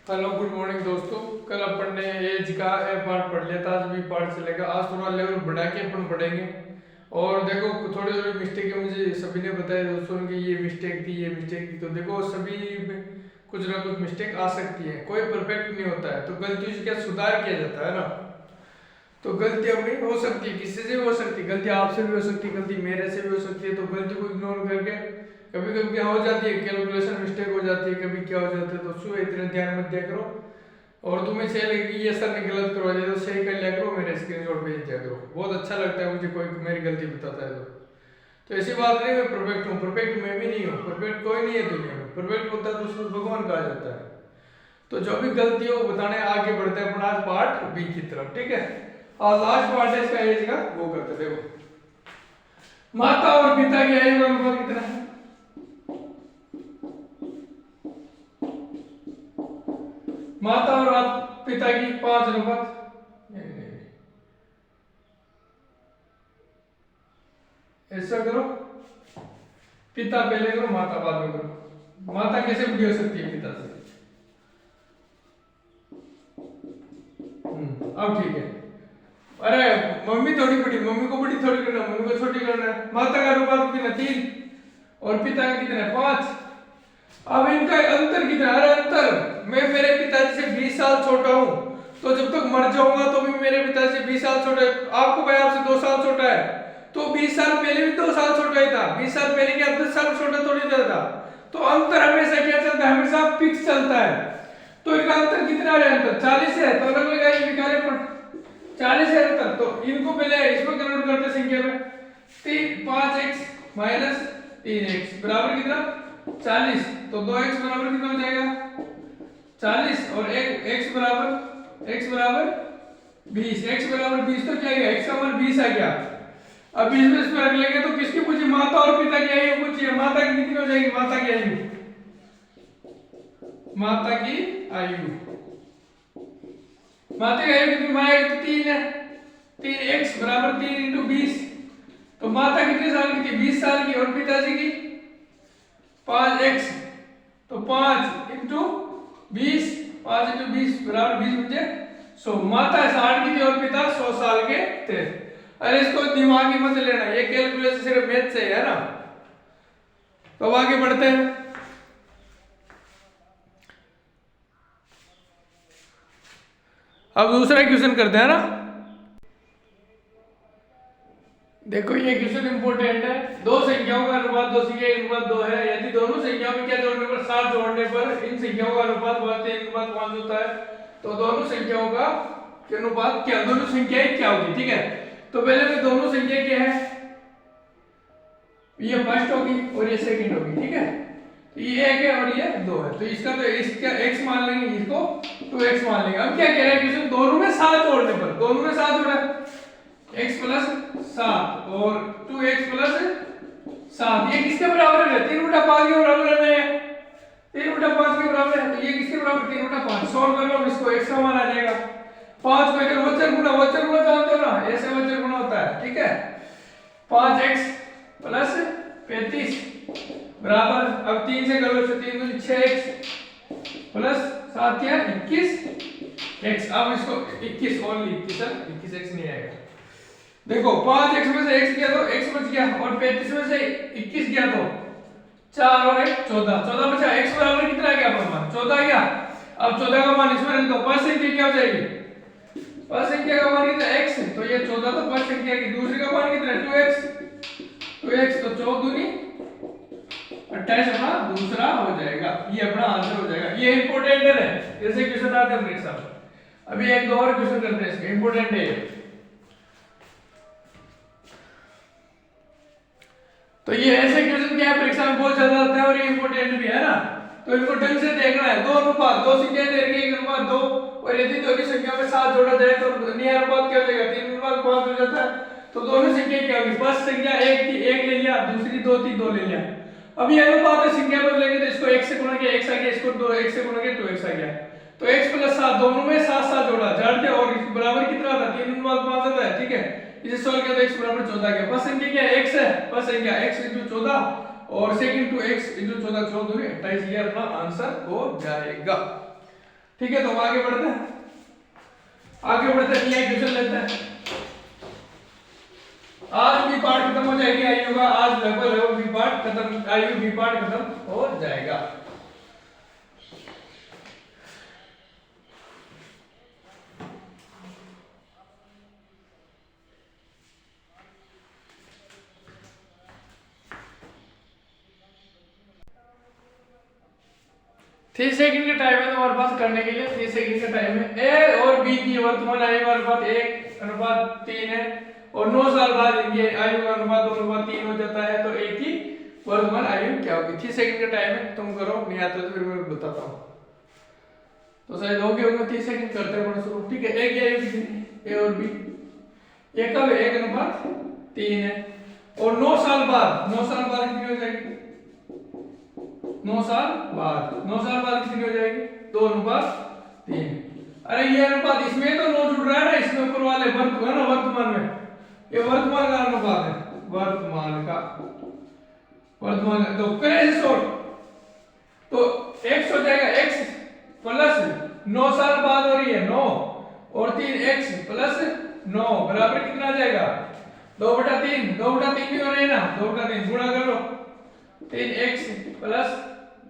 Hello good morning दोस्तों। कल अपन ने एज का ए पार्ट पढ़ लिया था, आज भी पार्ट चलेगा। आज थोड़ा लेवल बढ़ा के अपन पढ़ेंगे। और देखो थोड़ी थोड़ी मिस्टेक है, मुझे सभी ने बताया दोस्तों ने कि ये मिस्टेक थी, ये मिस्टेक थी। तो देखो सभी में कुछ ना कुछ मिस्टेक आ सकती है, कोई परफेक्ट नहीं होता है। तो गलतियों से क्या सुधार किया जाता है ना। तो गलती अपनी हो सकती है, किसी से भी हो सकती है, गलती आपसे भी हो सकती है, गलती मेरे से भी हो सकती है। तो गलती को इग्नोर करके कभी कभी क्या हो जाती है, कैलकुलेशन मिस्टेक हो जाती है, कभी क्या हो जाता है। तो उसको इतना ध्यान मत दिया करो। और तुम्हें सही लगे कि ये सर ने गलत करवा दिया तो सही कर लिया करो, मेरे स्क्रीनशॉट भेज दिया करो। बहुत अच्छा लगता है मुझे कोई मेरी गलती बताता है तो ऐसी बात नहीं मैं परफेक्ट हूँ, परफेक्ट मैं भी नहीं हूँ, परफेक्ट कोई नहीं है दुनिया में। परफेक्ट होता है तो उसको भगवान कहा जाता है। तो जो भी गलती हो बताने आगे बढ़ते हैं अपना आज पार्ट बी की तरफ, ठीक है। और लास्ट पार्ट है इसका एज का, वो करते देखो। माता और पिता की आयु का अनुपात कितना है? माता और पिता की 5 अनुपात, ऐसा करो, पिता पहले करो माता बाद में करो। माता कैसे बड़ी हो सकती है पिता से? अब ठीक है। अरे मम्मी थोड़ी बड़ी, मम्मी को बड़ी थोड़ी करना, मम्मी को छोटी करना है। माता का अनुपात कितना 3 और पिता का कितना 5। अब इनका अंतर कितना? अरे अंतर, मैं मेरे पिताजी से 20 साल छोटा हूं, तो जब तक मर जाऊंगा तो भी मेरे पिताजी से 20 साल छोटा है। आपको भाई आपसे 2 साल छोटा है, तो 20 साल पहले भी 2 साल छोटा ही था। 20 साल पहले क्या 10 साल छोटा थोड़ी था। तो अंतर हमेशा क्या चलता है? हमेशा फिक्स चलता है। तो इनका अंतर कितना है? अंतर 40 है। तो अलग लगाइए, निकाले पर 40 है अंतर। तो इनको पहले इसमें कन्वर्ट करते संख्या में। 5x माइनस 3x बराबर कितना? 40। तो 2x बराबर कितना हो जाएगा? 40। और x बराबर 20। x बराबर 20 तो क्या है? x का मान 20 आ गया। अब इसमें इसमें रख लेंगे तो किसकी पूछी? माता और पिता की आयु पूछी है। माता की कितनी हो जाएगी? माता की आयु, माता की आयु, माता की आयु कितनी? माया तो 3 है। 3x बराबर 3 इंटू 20। तो माता कितने साल की थी? 20 साल की। और पिताजी की 5x। तो 5 इंटू 20, 5 इंटू 20 बराबर 20 मुझे 100। माता 60 की थी और पिता 100 साल के थे। अरे इसको दिमागी मत लेना, ये कैलकुलेशन सिर्फ मैथ से है ना। तो अब आगे बढ़ते हैं। अब दूसरा क्वेश्चन करते हैं ना। देखो ये क्वेश्चन इंपोर्टेंट है। दो संख्याओं का अनुपात 2 से 1 अनुपात 2 है। यदि दोनों संख्याओं में क्या जोड़ने पर 7 जोड़ने पर इन संख्याओं का अनुपात 1:3:5 होता है, तो दोनों संख्याओं का अनुपात क्या, दोनों संख्याएं क्या होगी? ठीक है, तो पहले में दोनों संख्या क्या है? ये फर्स्ट होगी और ये सेकंड होगी, ठीक है। तो ये 1 है और ये 2 है, तो इसका तो इसका x मान लेंगे, इसको 2x मान लेंगे। अब क्या कह रहा है क्वेश्चन? दोनों में 7 जोड़ने पर, दोनों में 7 जोड़ा x प्लस 7 और 2x प्लस 7, ये किसके बराबर है? 3/5 के बराबर है। 3/5 के बराबर है, तो ये किसके बराबर? 3/5। सॉल्व कर लो इसको, x का मान आ जाएगा 5 को इधर वचर गुना जानते हो ना, ऐसे वचर गुना होता है, ठीक है। 5x प्लस 35 बराबर, अब 3 से कर लो, 3 दूनी 6x प्लस 7 या 21x। अब इसको 21 ओनली 21x नहीं आएगा। देखो 5x में से x गया तो x बच गया, और 35 में से 21 गया तो 4 और 1 14 बचा। x बराबर कितना आ गया अपना मान? 14 आ गया। अब 14 का मान इसमें रख दो, फर्स्ट संख्या क्या हो जाएगी? फर्स्ट संख्या का मान कितना? x, तो ये 14 तो फर्स्ट संख्या की। दूसरी का मान कितना? 2x तो 14 दूनी 28 अपना दूसरा हो जाएगा। ये अपना आंसर हो जाएगा। ये इंपोर्टेंट है, ऐसे क्वेश्चन आते हैं परीक्षा में। अभी एक दो और क्वेश्चन करते हैं, इसके इंपोर्टेंट है। तो ये ऐसे क्वेश्चन क्या है परीक्षा में बहुत ज्यादा आते हैं और ये इंपोर्टेंट भी है ना। तो इनको ढंग से देखना है। दो अनुपात, दो संख्या दे रही है, 1 अनुपात 2, और यदि दोनों संख्या में 7 जोड़ा जाए तो न्याय अनुपात क्या हो जाएगा? 3:5 हो जाता है। तो दोनों संख्या क्या होगी? फर्स्ट संख्या 1 थी, 1 ले लिया, दूसरी 2 थी, 2 ले लिया। अब ये अनुपात है, संख्या बदलेंगे तो इसको 1 से गुणा किया x आ गया, इसको 1 से गुणा किया 2x आ गया। तो x प्लस 7 दोनों में 7 जोड़ा झाड़ दिया, और बराबर कितना था? 3:5 आता है, ठीक है। इसे सॉल्व किया तो x बराबर 14 आ गया। फर्स्ट संख्या क्या है? x है, फर्स्ट संख्या x * 14 और सेकंड टू x * 14, 14 दूनी 28, ये अपना आंसर हो जाएगा। ठीक है, तो हम आगे बढ़ते हैं, ये क्वेश्चन लेते हैं। आज भी पार्ट खत्म हो जाएगी आयु का, आज लगभग भी पार्ट खत्म, आयु भी पार्ट खत्म हो जाएगा। थ्री सेकंड का टाइम है तुम्हारे पास करने के लिए, 3 सेकंड का टाइम है। ए और बी की वर्तमान आयु का अनुपात 1:3 है और 9 साल बाद इनकी आयु का अनुपात 2:3 हो जाता है, तो एक ही वर्तमान आयु क्या होगी। 3 सेकंड का टाइम है, तुम करो, नहीं आता तो फिर मैं बताता हूँ। तो शायद हो गया होगा, 30 सेकंड करते हैं शुरू। ठीक है, ए की आयु कितनी, ए और बी, ये कब है 1:3 है और 9 साल बाद, 9 साल बाद कितनी हो जाएगी, 9 साल बाद कितनी हो जाएगी, 2:3। अरे ये अनुपात इसमें तो 9 जुड़ रहा है ना, इसमें ऊपर वाले वर्तमान में, ये वर्तमान का अनुपात है, वर्तमान तो कैसे सॉल्व, तो x हो जाएगा, x प्लस 9 साल बाद हो रही है 9 और 3 x प्लस 9 बराबर कितना आ जाएगा, 2/3 भी हो रहे हैं ना, 2/3 गुणा कर लो, 3x प्लस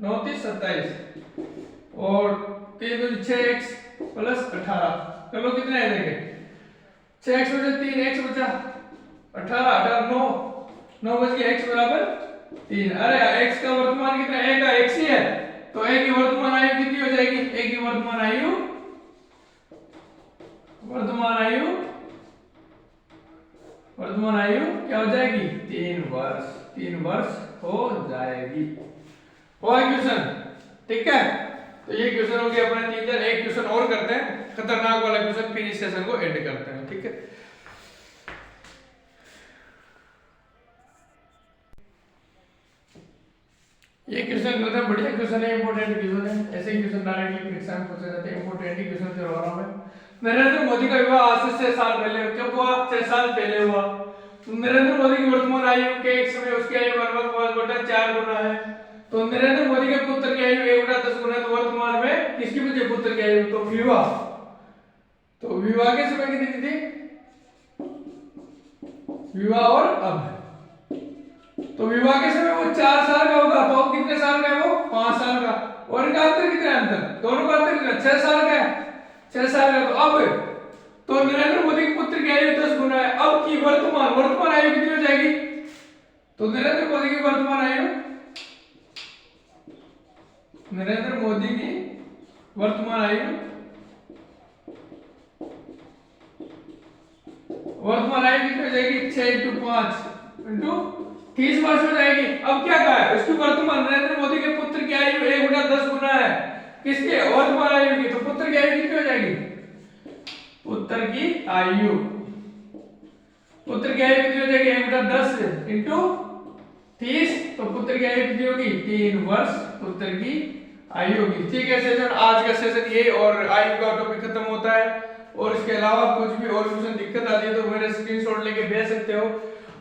9 3 27 और 3 2 6x प्लस 18 कर लो, कितना है देखे, 6x बचा 3x बचा 18 9 बच गया, x बराबर 3। अरे x का वर्तमान कितना, a का x ही है, तो a की वर्तमान आयु कितनी हो जाएगी, a की वर्तमान आयु क्या हो जाएगी, 3 वर्ष हो जाएगी। हुआ क्वेश्चन, ठीक है। तो ये क्वेश्चन हो गया अपना 3 एक क्वेश्चन और करते हैं, खतरनाक वाला क्वेश्चन, फिर इस सेशन को एंड करते हैं, ठीक है। ये क्वेश्चन करते हैं, बढ़िया क्वेश्चन है, इंपॉर्टेंट क्वेश्चन है, ऐसे ही क्वेश्चन डायरेक्टली एग्जाम में पूछे जाते हैं, इंपॉर्टेंट ही क्वेश्चन करवा रहा हूं मैं। नरेंद्र मोदी का विवाह आज से 6 साल पहले, कब हुआ, 6 साल पहले हुआ। तो नरेंद्र मोदी की वर्तमान आयु के एक समय उसकी आयु लगभग 4 गुना है। तो नरेंद्र मोदी के पुत्र की आयु 1/10 गुना है, तो वर्तमान में किसकी बचे पुत्र की आयु, तो विवाह के समय कितनी थी, विवाह और अब, तो विवाह के समय वो 4 साल का होगा, तो अब कितने साल का है वो, 5 साल का, और इनका अंतर कितना है, अंतर दोनों का अंतर कितना, 6 साल का है, 6 साल का। तो अब तो नरेंद्र मोदी के पुत्र की आयु 10 गुना है, अब की वर्तमान आयु कितनी हो जाएगी, तो नरेंद्र मोदी की वर्तमान आयु कितनी हो जाएगी, 6 × 5 × 30 वर्ष हो जाएगी। अब क्या कहा है, उसकी वर्तमान नरेंद्र मोदी के पुत्र की आयु 1/10 गुना है, किसके, वर्तमान आयु की, तो पुत्र की आयु कितनी हो जाएगी, पुत्र की आयु कितनी हो जाएगी, 1/10 × 30, तो पुत्र की आयु कितनी होगी, 3 वर्ष पुत्र की आयु होगी। ठीक है सेशन, आज का सेशन ये और आयु का टॉपिक खत्म होता है, और इसके अलावा कुछ भी और क्वेश्चन दिक्कत आती है तो मेरे स्क्रीनशॉट लेके भेज सकते हो।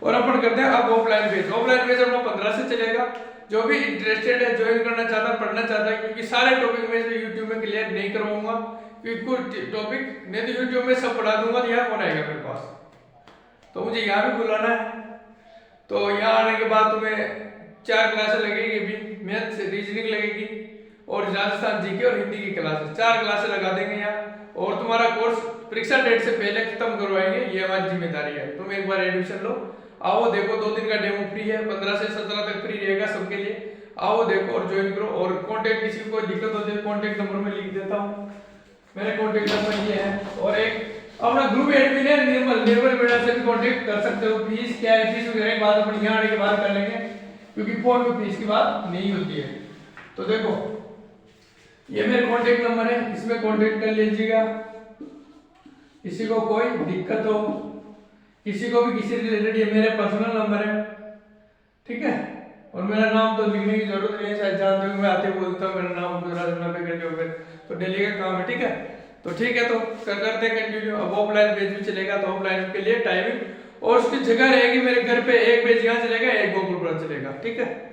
और अपन करते हैं अब ऑफलाइन बैच अपना 15 से चलेगा। जो भी इंटरेस्टेड है, ज्वाइन करना चाहता है, पढ़ना चाहता है, क्योंकि सारे टॉपिक मैं यूट्यूब में क्लियर नहीं करवाऊंगा, क्योंकि कुछ टॉपिक नहीं तो यूट्यूब में सब पढ़ा दूंगा, तो यहाँ कौन आएगा मेरे पास, तो मुझे यहाँ भी बुलाना है। तो यहाँ आने के बाद तुम्हें 4 क्लासेस लगेगी, भी मैथ्स रीजनिंग लगेगी और राजस्थान जीके और हिंदी की क्लासेस, 4 क्लासेस लगा देंगे यहाँ, और तुम्हारा कोर्स परीक्षा डेट से पहले खत्म करवाएंगे, ये हमारी जिम्मेदारी है। तुम एक बार एडमिशन लो, आओ देखो, 2 दिन का डेमो फ्री है, 15 से 17 तक फ्री रहेगा सबके लिए, आओ देखो और ज्वाइन करो। और कांटेक्ट, किसी को दिक्कत होती है कांटेक्ट नंबर में लिख देता हूँ, मेरे कांटेक्ट नंबर ये है। और एक अपना ग्रुप एडमिन है निर्मल मेरा से भी कांटेक्ट कर सकते हो। फीस क्या है, फीस वगैरह की बात अपन यहाँ आने के बाद कर लेंगे, क्योंकि फोन पे फीस की बात नहीं होती है। तो देखो ये मेरे कांटेक्ट नंबर है, इसमें कांटेक्ट कर लीजिएगा। किसी को कोई दिक्कत हो, किसी को भी किसी रिलेटेड, ये मेरे पर्सनल नंबर है, ठीक है। और मेरा नाम तो लिखने की जरूरत नहीं है, शायद जानते हो मैं आते बोलता हूँ मेरा नाम गुजरात पे करके हो गए, तो डेली का काम है, ठीक है। तो ठीक है, तो करते हैं कंटिन्यू। अब ऑफलाइन बैच भी चलेगा, तो ऑफलाइन के लिए टाइमिंग और उसकी जगह रहेगी मेरे घर पे, एक बैच यहाँ चलेगा, एक गोकुलपुरा चलेगा, ठीक है।